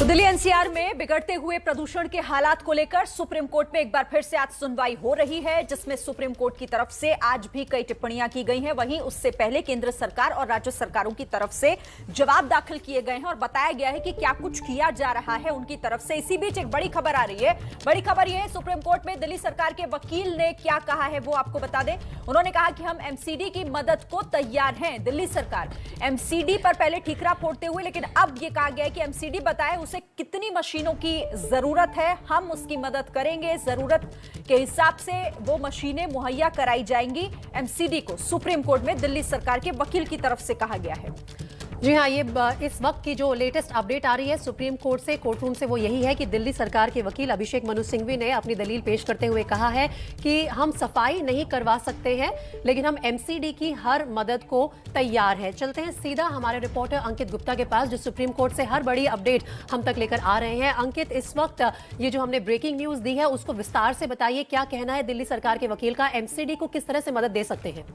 तो दिल्ली एनसीआर में बिगड़ते हुए प्रदूषण के हालात को लेकर सुप्रीम कोर्ट में एक बार फिर से आज सुनवाई हो रही है, जिसमें सुप्रीम कोर्ट की तरफ से आज भी कई टिप्पणियां की गई हैं। वहीं उससे पहले केंद्र सरकार और राज्य सरकारों की तरफ से जवाब दाखिल किए गए हैं और बताया गया है कि क्या कुछ किया जा रहा है उनकी तरफ से। इसी बीच एक बड़ी खबर आ रही है। बड़ी खबर यह है, सुप्रीम कोर्ट में दिल्ली सरकार के वकील ने क्या कहा है वो आपको बता दें। उन्होंने कहा कि हम एमसीडी की मदद को तैयार हैं। दिल्ली सरकार एमसीडी पर पहले ठीकरा फोड़ते हुए, लेकिन अब यह कहा गया है कि एमसीडी बताए उसे कितनी मशीनों की जरूरत है, हम उसकी मदद करेंगे। जरूरत के हिसाब से वो मशीनें मुहैया कराई जाएंगी एमसीडी को। सुप्रीम कोर्ट में दिल्ली सरकार के वकील की तरफ से कहा गया है। जी हाँ, ये इस वक्त की जो लेटेस्ट अपडेट आ रही है सुप्रीम कोर्ट से, कोर्ट रूम से, वो यही है कि दिल्ली सरकार के वकील अभिषेक मनु सिंघवी ने अपनी दलील पेश करते हुए कहा है कि हम सफाई नहीं करवा सकते हैं, लेकिन हम एमसीडी की हर मदद को तैयार है। चलते हैं सीधा हमारे रिपोर्टर अंकित गुप्ता के पास, जो सुप्रीम कोर्ट से हर बड़ी अपडेट हम तक लेकर आ रहे हैं। अंकित, इस वक्त ये जो हमने ब्रेकिंग न्यूज दी है उसको विस्तार से बताइए, क्या कहना है दिल्ली सरकार के वकील का, एमसीडी को किस तरह से मदद दे सकते हैं?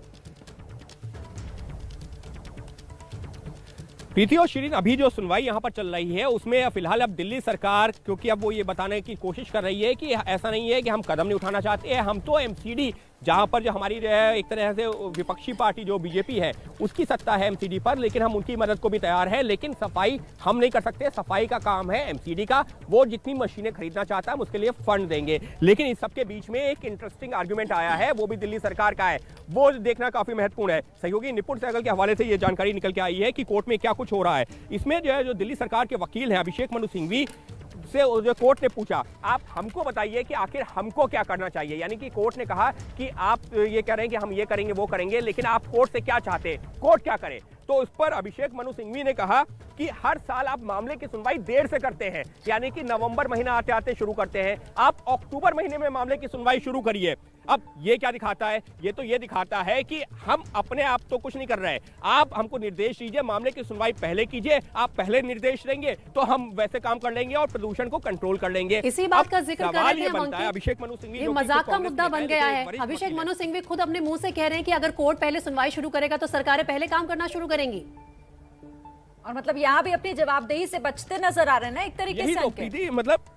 प्रीति और शिरीन, अभी जो सुनवाई यहाँ पर चल रही है उसमें फिलहाल अब दिल्ली सरकार, क्योंकि अब वो ये बताने की कोशिश कर रही है कि ऐसा नहीं है कि हम कदम नहीं उठाना चाहते हैं, हम तो एमसीडी, जहाँ पर जो हमारी जो है एक तरह से विपक्षी पार्टी जो बीजेपी है उसकी सत्ता है एमसीडी पर, लेकिन हम उनकी मदद को भी तैयार है, लेकिन सफाई हम नहीं कर सकते। सफाई का काम है एमसीडी का, वो जितनी मशीनें खरीदना चाहता है हम उसके लिए फंड देंगे। लेकिन इस सबके बीच में एक इंटरेस्टिंग आर्गुमेंट आया है, वो भी दिल्ली सरकार का है, वो देखना काफी महत्वपूर्ण है। सहयोगी निपुण सहगल के हवाले से ये जानकारी निकल के आई है कि कोर्ट में क्या कुछ हो रहा है। इसमें जो है जो दिल्ली सरकार के वकील हैं अभिषेक मनु सिंघवी से जो कोर्ट ने पूछा, आप हमको बताइए कि आखिर हमको क्या करना चाहिए। यानी कि कोर्ट ने कहा कि आप ये कह रहे हैं कि हम ये करेंगे वो करेंगे, लेकिन आप कोर्ट से क्या चाहते हैं, कोर्ट क्या करे। तो उस पर अभिषेक मनु सिंघवी ने कहा कि हर साल आप मामले की सुनवाई देर से करते हैं, यानी कि नवंबर महीना आते आते शुरू करते हैं, आप अक्टूबर महीने में मामले की सुनवाई शुरू करिए। अब ये क्या दिखाता है, ये तो ये दिखाता है कि हम अपने आप तो कुछ नहीं कर रहे हैं, आप हमको निर्देश दीजिए, मामले की सुनवाई पहले कीजिए, आप पहले निर्देश देंगे तो हम वैसे काम कर लेंगे और प्रदूषण को कंट्रोल कर लेंगे। इसी बात का जिक्र कर रहे हैं अभिषेक मनु सिंघवी, ये मजाक का मुद्दा बन गया है। अभिषेक मनु सिंघवी खुद अपने मुंह से कह रहे हैं कि अगर कोर्ट पहले सुनवाई शुरू करेगा तो सरकारें पहले काम करना शुरू करेंगी। और मतलब यहाँ भी अपनी जवाबदेही से बचते नजर आ रहे हैं ना एक तरीके से। मतलब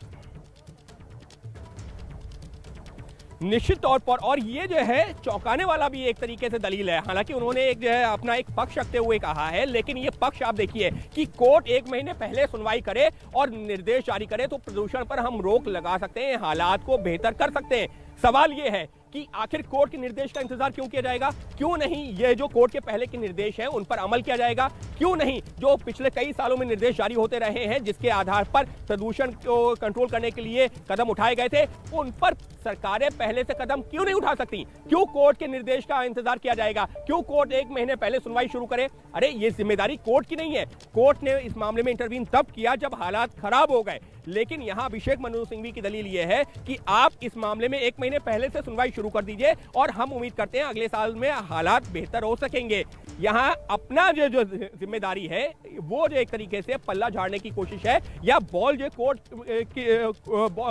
निश्चित तौर पर, और ये जो है चौंकाने वाला भी एक तरीके से दलील है। हालांकि उन्होंने एक जो है अपना एक पक्ष रखते हुए कहा है, लेकिन ये पक्ष आप देखिए कि कोर्ट 1 महीने पहले सुनवाई करे और निर्देश जारी करे तो प्रदूषण पर हम रोक लगा सकते हैं, हालात को बेहतर कर सकते हैं। सवाल ये है कि आखिर कोर्ट के निर्देश का इंतजार क्यों किया जाएगा, क्यों नहीं ये जो कोर्ट के पहले के निर्देश हैं उन पर अमल किया जाएगा, क्यों नहीं जो पिछले कई सालों में निर्देश जारी होते रहे हैं जिसके आधार पर प्रदूषण को कंट्रोल करने के लिए कदम उठाए गए थे, उन पर सरकारें पहले से कदम क्यों नहीं उठा सकती, क्यों कोर्ट के निर्देश का इंतजार किया जाएगा, क्यों कोर्ट 1 महीने पहले सुनवाई शुरू करे। अरे ये जिम्मेदारी कोर्ट की नहीं है, कोर्ट ने इस मामले में इंटरवीन तब किया जब हालात खराब हो गए। लेकिन यहां अभिषेक मनु सिंघवी की दलील यह है कि आप इस मामले में 1 महीने पहले से सुनवाई शुरू कर दीजिए और हम उम्मीद करते हैं अगले साल में हालात बेहतर हो सकेंगे। यहां अपना जो जिम्मेदारी है वो जो एक तरीके से पल्ला झाड़ने की कोशिश है, या बॉल जो कोर्ट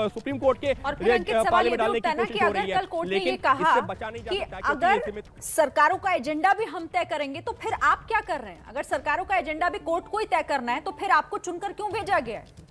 सुप्रीम कोर्ट के पाले में डालने की कोशिश हो रही है। लेकिन इससे बचा नहीं जा सकता कि अगर सरकारों का एजेंडा भी हम तय करेंगे तो फिर आप क्या कर रहे हैं? अगर सरकारों का एजेंडा भी कोर्ट को ही तय करना है तो फिर आपको चुनकर क्यों भेजा गया है?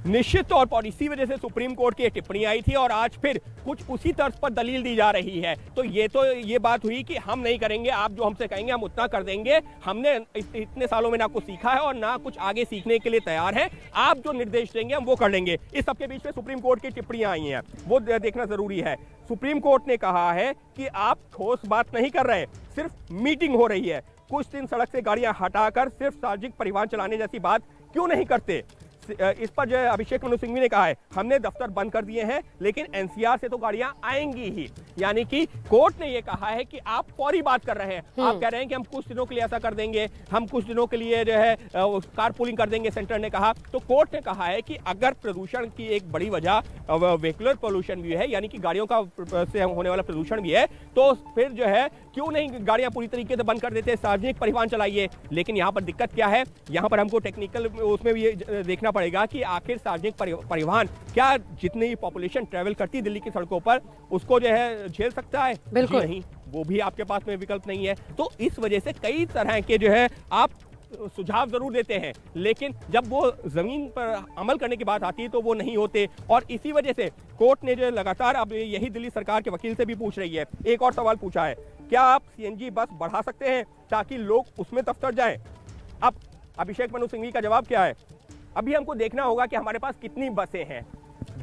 निश्चित तौर पर इसी वजह से सुप्रीम कोर्ट की टिप्पणी आई थी और आज फिर कुछ उसी तर्ज पर दलील दी जा रही है। तो ये बात हुई कि हम नहीं करेंगे, आप जो हमसे कहेंगे हम उतना कर देंगे, हमने इतने सालों में ना कुछ सीखा है और ना कुछ आगे सीखने के लिए तैयार हैं, आप जो निर्देश देंगे हम वो कर लेंगे। इस सबके बीच में सुप्रीम कोर्ट की टिप्पणियां आई हैं, वो देखना जरूरी है। सुप्रीम कोर्ट ने कहा है कि आप ठोस बात नहीं कर रहे, सिर्फ मीटिंग हो रही है, कुछ दिन सड़क से गाड़ियां हटाकर सिर्फ सार्वजनिक परिवहन चलाने जैसी बात क्यों नहीं करते। इस पर जो है अभिषेक मनु सिंघवी ने कहा है हमने दफ्तर बंद कर दिए हैं, लेकिन एनसीआर से तो गाड़ियां आएंगी ही। यानी कि कोर्ट ने यह कहा है कि आप फौरी बात कर रहे हैं, आप कह रहे हैं कि हम कुछ दिनों के लिए ऐसा कर देंगे, हम कुछ दिनों के लिए जो है कार पूलिंग कर देंगे, सेंटर ने कहा। तो कोर्ट ने कहा है कि अगर प्रदूषण की एक बड़ी वजह व्हीकुलर पोल्यूशन भी है, यानी कि गाड़ियों का से होने वाला प्रदूषण भी है, तो फिर जो है क्यों नहीं गाड़ियां पूरी तरीके से बंद कर देते, सार्वजनिक परिवहन चलाइए। लेकिन यहाँ पर दिक्कत क्या है, यहाँ पर हमको टेक्निकल उसमें भी देखना पड़ेगा कि आखिर सार्वजनिक परिवहन क्या जितनी पॉपुलेशन ट्रैवल करती है दिल्ली की सड़कों पर उसको जो है झेल सकता है? बिल्कुल नहीं, वो भी आपके पास में विकल्प नहीं है। तो इस वजह से कई तरह के जो है आप सुझाव जरूर देते हैं, लेकिन जब वो जमीन पर अमल करने की बात आती है तो वो नहीं होते। और इसी वजह से कोर्ट ने जो लगातार अब यही दिल्ली सरकार के वकील से भी पूछ रही है, एक और सवाल पूछा है, क्या आप सीएनजी बस बढ़ा सकते हैं ताकि लोग उसमें दफ्तर जाएं? अब अभिषेक मनु सिंघवी का जवाब क्या है? अभी हमको देखना होगा कि हमारे पास कितनी बसें हैं,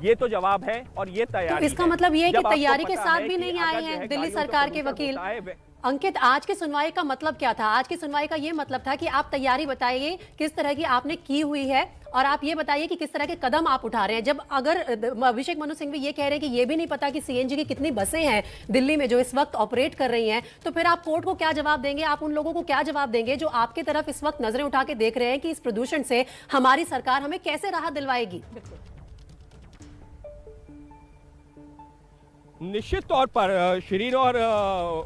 ये तो जवाब है और ये तैयारी तो इसका है। मतलब ये है कि तैयारी के पता साथ है भी कि नहीं अगर आए जो हैं है दिल्ली गाड़ियों से सरकार के प्रदूषण वकील। होता है, अंकित, आज की सुनवाई का मतलब क्या था? आज की सुनवाई का ये मतलब था कि आप तैयारी बताइए किस तरह की आपने की हुई है, और आप ये बताइए कि किस तरह के कदम आप उठा रहे हैं। जब अगर अभिषेक मनु सिंघवी ये कह रहे हैं कि ये भी नहीं पता कि सीएनजी की कितनी बसें हैं दिल्ली में जो इस वक्त ऑपरेट कर रही हैं, तो फिर आप कोर्ट को क्या जवाब देंगे? आप उन लोगों को क्या जवाब देंगे जो आपकी तरफ इस वक्त नजरें उठा के देख रहे हैं कि इस प्रदूषण से हमारी सरकार हमें कैसे राहत दिलवाएगी? निश्चित तौर पर शिरीन और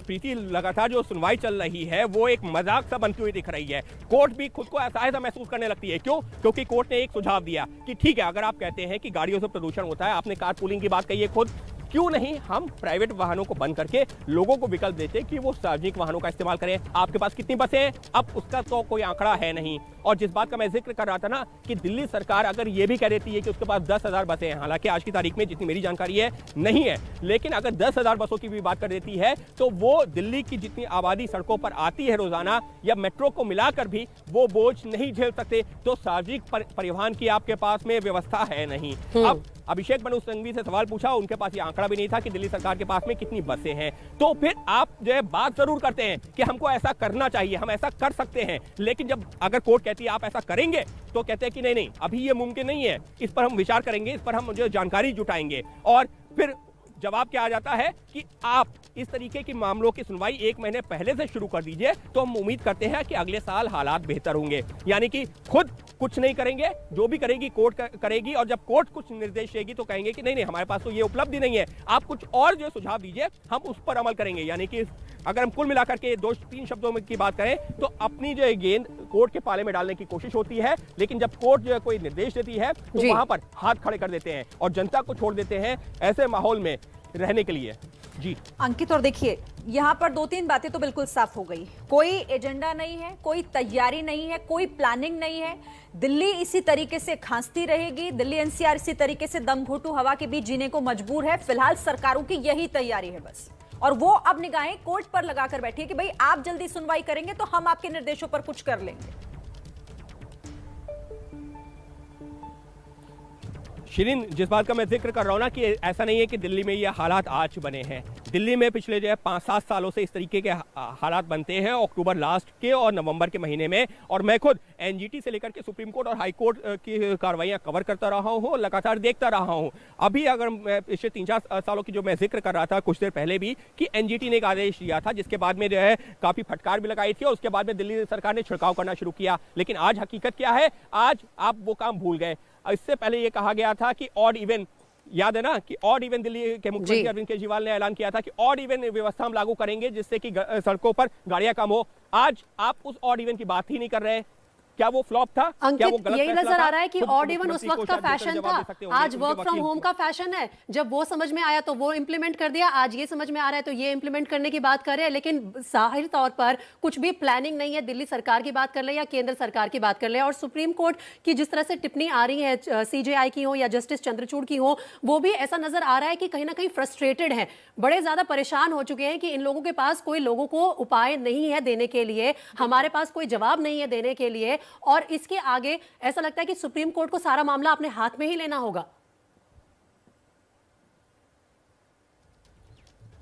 प्रीति, लगातार जो सुनवाई चल रही है वो एक मजाक सा बनती हुई दिख रही है। कोर्ट भी खुद को असहाय महसूस करने लगती है। क्यों? क्योंकि कोर्ट ने एक सुझाव दिया कि ठीक है, अगर आप कहते हैं कि गाड़ियों से प्रदूषण होता है, आपने कार पूलिंग की बात कही है खुद, क्यों नहीं हम प्राइवेट वाहनों को बंद करके लोगों को विकल्प देते कि वो सार्वजनिक वाहनों का इस्तेमाल करें। आपके पास कितनी बसें हैं? अब उसका तो कोई आंकड़ा है नहीं। और जिस बात का मैं जिक्र कर रहा था ना कि दिल्ली सरकार अगर ये भी कह देती है कि उसके पास 10,000 बसें हैं, हालांकि आज की तारीख में जितनी मेरी जानकारी है नहीं है, लेकिन अगर 10,000 बसों की भी बात कर देती है तो वो दिल्ली की जितनी आबादी सड़कों पर आती है रोजाना या मेट्रो को मिलाकर भी वो बोझ नहीं झेल सकते। तो सार्वजनिक परिवहन की आपके पास में व्यवस्था है नहीं। अब अभिषेक मनु सिंघवी से सवाल पूछा, उनके पास ये आंकड़ा भी नहीं था कि दिल्ली सरकार के पास में कितनी बसें हैं। तो फिर आप जो है बात जरूर करते हैं कि हमको ऐसा करना चाहिए, हम ऐसा कर सकते हैं, लेकिन जब अगर कोर्ट कहती है आप ऐसा करेंगे तो कहते हैं कि नहीं, अभी ये मुमकिन नहीं है, इस पर हम विचार करेंगे, इस पर हम जो जानकारी जुटाएंगे। और फिर जवाब क्या आ जाता है कि आप इस तरीके की मामलों की सुनवाई 1 महीने पहले से शुरू कर दीजिए, तो हम उम्मीद करते हैं कि अगले साल हालात बेहतर होंगे। यानी कि खुद कुछ नहीं करेंगे, जो भी करेगी कोर्ट करेगी, और जब कोर्ट कुछ निर्देश देगी तो कहेंगे कि नहीं हमारे पास तो ये उपलब्धि नहीं है, आप कुछ और जो सुझाव दीजिए हम उस पर अमल करेंगे। यानी कि अगर हम कुल मिलाकर के 2-3 शब्दों में की बात करें तो अपनी जो गेंद कोर्ट के पाले में डालने की कोशिश होती है, लेकिन जब कोर्ट जो है कोई निर्देश देती है तो वहां पर हाथ खड़े कर देते हैं और जनता को छोड़ देते हैं ऐसे माहौल में रहने के लिए। जी अंकित, और देखिए यहाँ पर 2-3 बातें तो बिल्कुल साफ हो गई। कोई एजेंडा नहीं है, कोई तैयारी नहीं है, कोई प्लानिंग नहीं है। दिल्ली इसी तरीके से खांसती रहेगी, दिल्ली एनसीआर इसी तरीके से दम घोटू हवा के बीच जीने को मजबूर है। फिलहाल सरकारों की यही तैयारी है बस, और वो अब निगाहें कोर्ट पर लगाकर बैठी है कि भाई आप जल्दी सुनवाई करेंगे तो हम आपके निर्देशों पर कुछ कर लेंगे। शिरीन, जिस बात का मैं जिक्र कर रहा हूं ना कि ऐसा नहीं है कि दिल्ली में ये हालात आज बने हैं। दिल्ली में पिछले जो है 5-7 सालों से इस तरीके के हालात बनते हैं, अक्टूबर लास्ट के और नवंबर के महीने में। और मैं खुद एनजीटी से लेकर के सुप्रीम कोर्ट और हाई कोर्ट की कार्रवाइयां कवर करता रहा हूं, लगातार देखता रहा हूं। अभी अगर मैं पिछले 3-4 सालों की जो मैं जिक्र कर रहा था कुछ देर पहले भी, कि एनजीटी ने एक आदेश दिया था जिसके बाद में जो है काफी फटकार भी लगाई थी और उसके बाद में दिल्ली सरकार ने छिड़काव करना शुरू किया। लेकिन आज हकीकत क्या है? आज आप वो काम भूल गए। इससे पहले ये कहा गया था कि ऑड इवन, याद है ना कि ऑड इवन, दिल्ली के मुख्यमंत्री अरविंद केजरीवाल ने ऐलान किया था कि ऑड इवन व्यवस्था हम लागू करेंगे जिससे कि सड़कों पर गाड़ियां कम हो। आज आप उस ऑड इवन की बात ही नहीं कर रहे हैं। क्या वो फ्लॉप था? क्या वो गलत यही फैसला नजर था? आ रहा है कि ऑड इवन उस वक्त का फैशन था, आज वर्क फ्रॉम होम का फैशन है। जब वो समझ में आया तो वो इंप्लीमेंट कर दिया, आज ये समझ में आ रहा है तो ये इंप्लीमेंट करने की बात कर रहे हैं। लेकिन जाहिर तौर पर कुछ भी प्लानिंग नहीं है। दिल्ली सरकार की बात कर ले या केंद्र सरकार की बात कर ले, और सुप्रीम कोर्ट की जिस तरह से टिप्पणी आ रही है सीजेआई की हो या जस्टिस चंद्रचूड़ की हो, वो भी ऐसा नजर आ रहा है कि कहीं ना कहीं फ्रस्ट्रेटेड है, बड़े ज्यादा परेशान हो चुके हैं कि इन लोगों के पास कोई लोगों को उपाय नहीं है देने के लिए, हमारे पास कोई जवाब नहीं है देने के लिए। और इसके आगे ऐसा लगता है कि सुप्रीम कोर्ट को सारा मामला अपने हाथ में ही लेना होगा।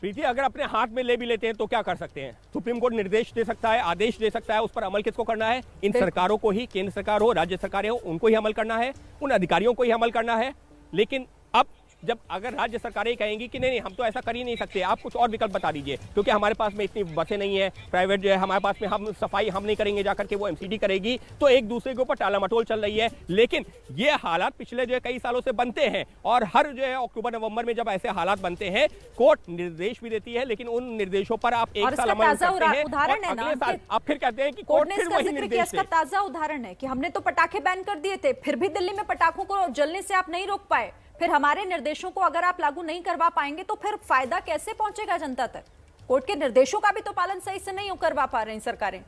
प्रीति, अगर अपने हाथ में ले भी लेते हैं तो क्या कर सकते हैं? सुप्रीम कोर्ट निर्देश दे सकता है, आदेश दे सकता है, उस पर अमल किसको करना है? इन सरकारों को ही, केंद्र सरकार हो, राज्य सरकारें हो, उनको ही अमल करना है, उन अधिकारियों को ही अमल करना है। लेकिन अब जब अगर राज्य सरकारें कहेंगी कि नहीं हम तो ऐसा कर ही नहीं सकते, आप कुछ और विकल्प बता दीजिए, क्योंकि हमारे पास में इतनी बसें नहीं है, प्राइवेट जो है हमारे पास में, हम सफाई हम नहीं करेंगे जाकर के, वो एमसीडी करेगी, तो एक दूसरे के ऊपर टालामटोल चल रही है। लेकिन ये हालात पिछले जो है कई सालों से बनते हैं, और हर जो है अक्टूबर नवंबर में जब ऐसे हालात बनते हैं कोर्ट निर्देश भी देती है, लेकिन उन निर्देशों पर आप एक साल अमल करते हैं और अगले साल आप फिर कहते हैं कि कोर्ट फिर वही निर्देश दे। ताजा उदाहरण है कि हमने तो पटाखे बैन कर दिए थे, फिर भी दिल्ली में पटाखों को जलने से आप नहीं रोक पाए। फिर हमारे निर्देशों को अगर आप लागू नहीं करवा पाएंगे तो फिर फायदा कैसे पहुंचेगा जनता तक? कोर्ट के निर्देशों का भी तो पालन सही से नहीं करवा पा रही सरकारें।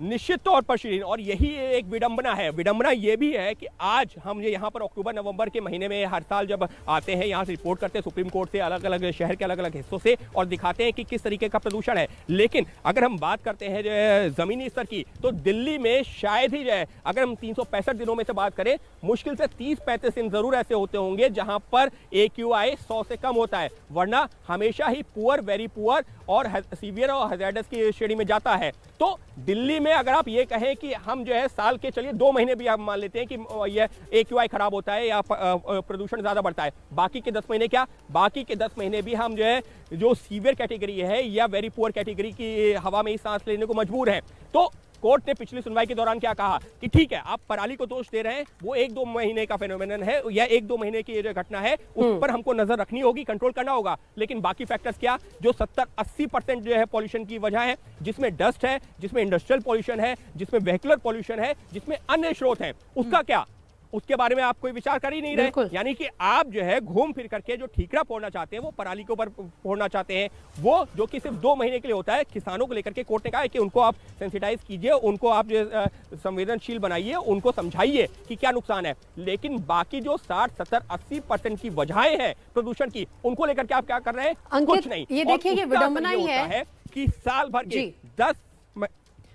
निश्चित तौर पर श्रीन, और यही एक विडंबना है। विडंबना ये भी है कि आज हम ये यहाँ पर अक्टूबर नवंबर के महीने में हर साल जब आते हैं, यहाँ से रिपोर्ट करते हैं सुप्रीम कोर्ट से, अलग अलग शहर के अलग अलग हिस्सों से, और दिखाते हैं कि किस तरीके का प्रदूषण है। लेकिन अगर हम बात करते हैं जो जमीनी स्तर की, तो दिल्ली में शायद ही जो है, अगर हम 365 दिनों में से बात करें, मुश्किल से 30-35 दिन जरूर ऐसे होते होंगे जहां पर AQI 100 से कम होता है, वरना हमेशा ही पुअर, वेरी पुअर और सीवियर और हैजार्डस की श्रेणी में जाता है। तो दिल्ली में अगर आप ये कहें कि हम जो है साल के, चलिए 2 महीने भी आप मान लेते हैं कि ये AQI खराब होता है या प्रदूषण ज्यादा बढ़ता है, बाकी के 10 महीने क्या, बाकी के 10 महीने भी हम जो है जो सीवियर कैटेगरी है या वेरी पुअर कैटेगरी की हवा में ही सांस लेने को मजबूर हैं। तो कोर्ट ने पिछली सुनवाई के दौरान क्या कहा कि ठीक है, आप पराली को दोष दे रहे हैं, वो 1-2 महीने का फेनोमेनन है या 1-2 महीने की जो घटना है, उस पर हमको नजर रखनी होगी, कंट्रोल करना होगा। लेकिन बाकी फैक्टर्स क्या, जो 70-80% जो है पॉल्यूशन की वजह है, जिसमें डस्ट है, जिसमें इंडस्ट्रियल पॉल्यूशन है, जिसमें वेहिकुलर पॉल्यूशन है, जिसमें अन्य स्रोत हैं, उसका क्या, उसके बारे में आप कोई विचार कर ही नहीं रहे। यानी कि आप जो है घूम फिर करके जो ठीकरा फोड़ना चाहते हैं, वो पराली के ऊपर फोड़ना चाहते हैं, वो जो कि सिर्फ 2 महीने के लिए होता है। किसानों को लेकर के कोर्ट ने कहा है कि उनको आप सेंसिटाइज कीजिए, उनको आप जो संवेदनशील बनाइए, उनको समझाइए कि क्या नुकसान है। लेकिन बाकी जो 60-70-80% की वजहें हैं प्रदूषण की, उनको लेकर के आप क्या कर रहे हैं? कुछ नहीं। ये देखिए, ये विडंबना ही है कि साल भर के 10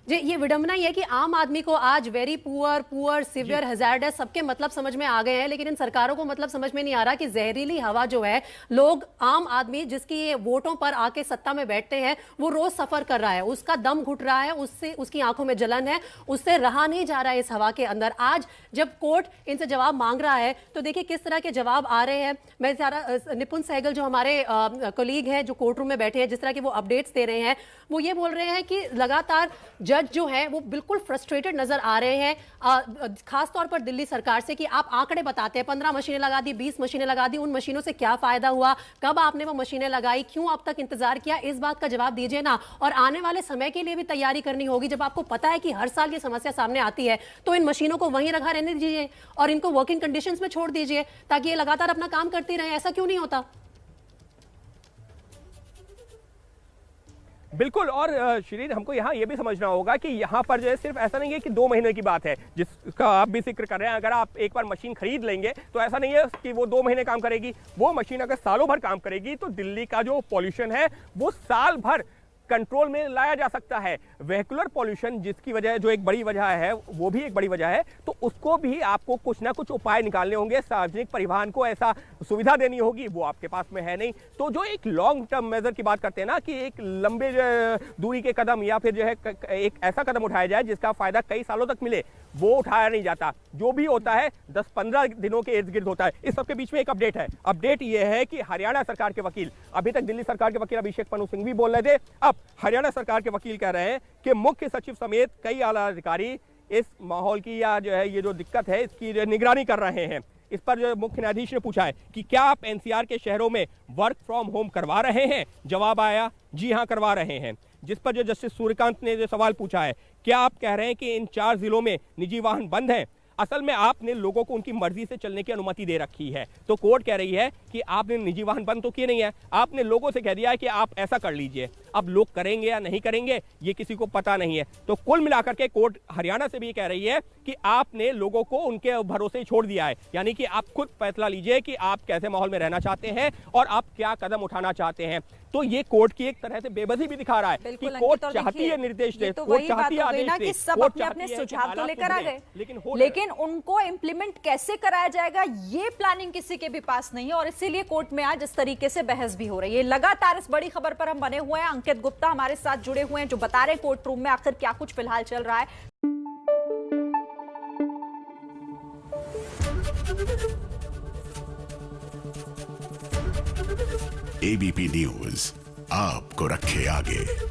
जी, ये विडंबना ही है कि आम आदमी को आज वेरी पुअर, सिवियर, हैजार्डस सबके मतलब समझ में आ गए हैं, लेकिन इन सरकारों को मतलब समझ में नहीं आ रहा कि जहरीली हवा जो है, लोग, आम आदमी जिसकी ये वोटों पर आके सत्ता में बैठते हैं, वो रोज सफर कर रहा है, उसका दम घुट रहा है, उससे उसकी आंखों में जलन है, उससे रहा नहीं जा रहा है इस हवा के अंदर। आज जब कोर्ट इनसे जवाब मांग रहा है, तो देखिए किस तरह के जवाब आ रहे हैं। मैं सारा निपुण सहगल जो हमारे कोलीग हैं, जो कोर्ट रूम में बैठे हैं, जिस तरह के वो अपडेट्स दे रहे हैं, वो ये बोल रहे हैं कि लगातार जज जो है वो बिल्कुल फ्रस्ट्रेटेड नजर आ रहे हैं, खास तौर पर दिल्ली सरकार से, कि आप आंकड़े बताते हैं, 15 मशीनें लगा दी, 20 मशीनें लगा दी, उन मशीनों से क्या फायदा हुआ, कब आपने वो मशीनें लगाई, क्यों अब तक इंतजार किया, इस बात का जवाब दीजिए ना। और आने वाले समय के लिए भी तैयारी करनी होगी। जब आपको पता है कि हर साल ये समस्या सामने आती है, तो इन मशीनों को वहीं रखा रहने दीजिए और इनको वर्किंग कंडीशंस में छोड़ दीजिए, ताकि ये लगातार अपना काम करती रहे। ऐसा क्यों नहीं होता? बिल्कुल। और श्रीन, हमको यहाँ ये भी समझना होगा कि यहाँ पर जो है सिर्फ ऐसा नहीं है कि 2 महीने की बात है जिसका आप भी जिक्र कर रहे हैं। अगर आप एक बार मशीन खरीद लेंगे तो ऐसा नहीं है कि वो 2 महीने काम करेगी। वो मशीन अगर सालों भर काम करेगी तो दिल्ली का जो पॉल्यूशन है वो साल भर कंट्रोल में लाया जा सकता है। वेहिकुलर पॉल्यूशन जिसकी वजह, जो एक बड़ी वजह है, वो भी एक बड़ी वजह है, तो उसको भी आपको कुछ ना कुछ उपाय निकालने होंगे। सार्वजनिक परिवहन को ऐसा सुविधा देनी होगी, वो आपके पास में है नहीं। तो जो एक लॉन्ग टर्म मेजर की बात करते हैं ना, कि एक लंबे दूरी के कदम या फिर जो है एक ऐसा कदम उठाया जाए जिसका फायदा कई सालों तक मिले, वो उठाया नहीं जाता। जो भी होता है 10-15 दिनों के इर्द गिर्द होता है। इस सबके बीच में एक अपडेट है। अपडेट ये है कि हरियाणा सरकार के वकील, अभी तक दिल्ली सरकार के वकील अभिषेक मनु सिंघवी बोल रहे थे, अब हरियाणा सरकार के वकील कह रहे हैं कि मुख्य सचिव समेत कई आला अधिकारी इस माहौल की, या जो है ये जो दिक्कत है, इसकी निगरानी कर रहे हैं। इस पर जो मुख्य न्यायाधीश ने पूछा है कि क्या आप NCR के शहरों में वर्क फ्रॉम होम करवा रहे हैं? जवाब आया, जी हां करवा रहे हैं। जिस पर जो जस्टिस सूर्यकांत ने जो सवाल पूछा है, क्या आप कह रहे हैं कि इन 4 जिलों में निजी वाहन बंद हैं? असल में आपने लोगों को उनकी मर्जी से चलने की अनुमति दे रखी है। तो कोर्ट कह रही है कि आपने निजी वाहन बंद तो किए नहीं है, आपने लोगों से कह दिया है कि आप ऐसा कर लीजिए। अब लोग करेंगे या नहीं करेंगे ये किसी को पता नहीं है। तो कुल मिलाकर के कोर्ट हरियाणा से भी कह रही है कि आपने लोगों को उनके भरोसे छोड़ दिया है, यानी कि आप खुद फैसला लीजिए कि आप कैसे माहौल में रहना चाहते हैं और आप क्या कदम उठाना चाहते हैं। तो ये कोर्ट की एक तरह से बेबसी भी दिखा रहा है कि कोर्ट चाहती है निर्देश दे, कोर्ट चाहती है आदेश दे, सब अपने सुझाव तो लेकर आ गए, लेकिन उनको इंप्लीमेंट कैसे कराया जाएगा ये प्लानिंग किसी के भी पास नहीं है। और इसीलिए कोर्ट में आज इस तरीके से बहस भी हो रही है। लगातार इस बड़ी खबर पर हम बने हुए हैं। अंकित गुप्ता हमारे साथ जुड़े हुए हैं, जो बता रहे हैं कोर्ट रूम में आखिर क्या कुछ फिलहाल चल रहा है। ABP न्यूज आपको रखे आगे।